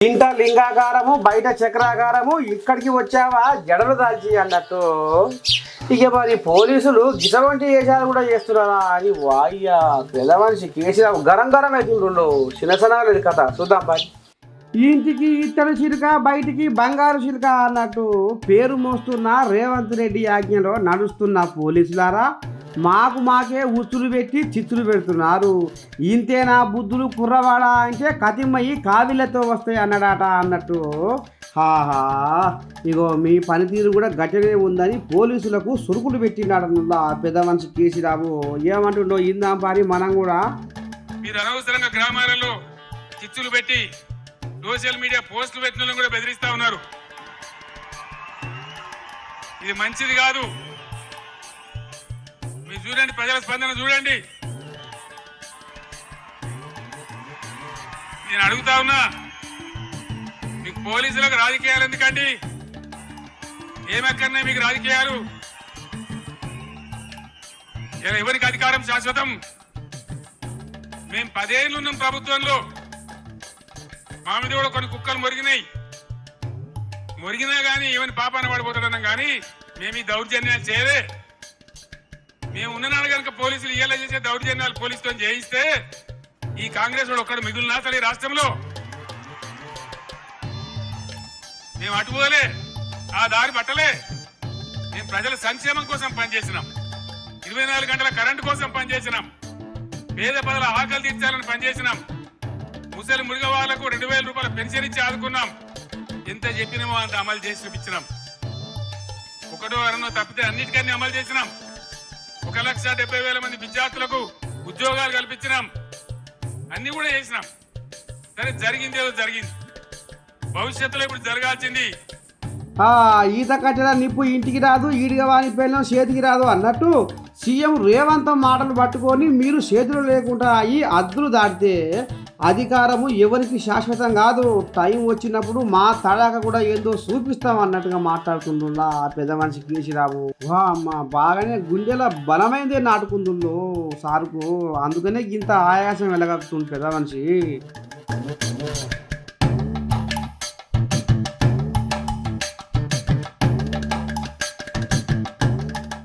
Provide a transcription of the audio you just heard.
ఇంట లింగాకారము బయట చక్రాకారము ఇక్కడికి వచ్చావా జడలు దాల్చి అన్నట్టు. ఇక మరి పోలీసులు గిసవంటి వేషాలు కూడా చేస్తున్నారా అని వాయ్యా పెద్ద మనిషి కేసీరావు గరం గరం అవుతుండ్రు. చిన్నసనాలేదు కథ చూద్దాం బాయ్. ఇంటికి ఇత్తడి చిలుక బయటికి బంగారు చిలుక అన్నట్టు పేరు మోస్తున్న రేవంత్ రెడ్డి ఆజ్ఞలో నడుస్తున్న పోలీసులారా మాకే ఉచ్చులు పెట్టి చిచ్చులు పెడుతున్నారు. ఇంతేనా బుద్ధులు కుర్రవాడా అంటే కతిమయ్యి కావిళ్ళతో వస్తాయి అన్నాడట అన్నట్టు. హాహా ఇగో మీ పనితీరు కూడా గట్టినే ఉందని పోలీసులకు సురుకులు పెట్టినాడనుల్లా పెద్ద మనిషి కేసీరావు. ఏమంటుండో ఇందాం పారి మనం కూడా. మీరు అనవసరంగా గ్రామాలలో చిచ్చులు పెట్టి సోషల్ మీడియా పోస్టులు పెట్టిన కూడా బెదిరిస్తా ఉన్నారు. ఇది మంచిది కాదు. మీరు చూడండి, ప్రజల స్పందన చూడండి. నేను అడుగుతా ఉన్నా, మీకు పోలీసులకు రాజకీయాలు ఎందుకండి? ఏమక్కర్నే మీకు రాజకీయాలు? ఎవరికి అధికారం శాశ్వతం? మేము 10 ఏళ్ళు ఉన్నాం ప్రభుత్వంలో. మా మీద కూడా కొన్ని కుక్కలు మొరిగినా కానీ ఏమని పాపాన పడిపోతాడన్నాం కానీ మేము ఈ దౌర్జన్యాలు చేయలే. మేము ఉన్ననాడు కనుక పోలీసులు ఇలా చేసే దౌర్జన్యాలు పోలీసుతో చేయిస్తే ఈ కాంగ్రెస్ వాడు ఒక్కడు మిగులునా అసలు ఈ రాష్ట్రంలో? మేము అటుపోలే, ఆ దారి పట్టలే. మేము ప్రజల సంక్షేమం కోసం పనిచేసినాం, 24 గంటల కరెంటు కోసం పనిచేసినాం, పేద ప్రజల ఆకలి తీర్చాలని పనిచేసినాం, ముసలి మురిగ వాళ్లకు 2000 రూపాయల పెన్షన్ ఇచ్చి ఆదుకున్నాం. ఎంత చెప్పినామో అంత అమలు చేసి చూపించినాం. ఒకటో అరనో తప్పితే అన్నిటికన్నీ అమలు చేసినాం. 1,70,000 మంది విద్యార్థులకు ఉద్యోగాలు కల్పించినాం. అన్ని కూడా చేసినాం. సరే, జరిగింది ఏదో జరిగింది. భవిష్యత్తులో ఇప్పుడు జరగాల్సింది ఈత కట్టడా నిప్పు ఇంటికి రాదు, ఈడిగా వాని పెళ్ళం చేతికి రాదు అన్నట్టు సీఎం రేవంత్ మాటలు పట్టుకొని మీరు చేతులు లేకుండా అయ్యి అద్దులు దాటితే అధికారము ఎవరికి శాశ్వతం కాదు, టైం వచ్చినప్పుడు మా తడాక కూడా ఏందో చూపిస్తాం అన్నట్టుగా మాట్లాడుతుండ్రులా పెద్ద మనిషి కేసీరావు. అమ్మ బాగానే గుండెల బలమైందే నాటుకుంటుందో సారుకు, అందుకనే ఇంత ఆయాసం వెళ్ళగలుగుతుంది పెద్ద మనిషి.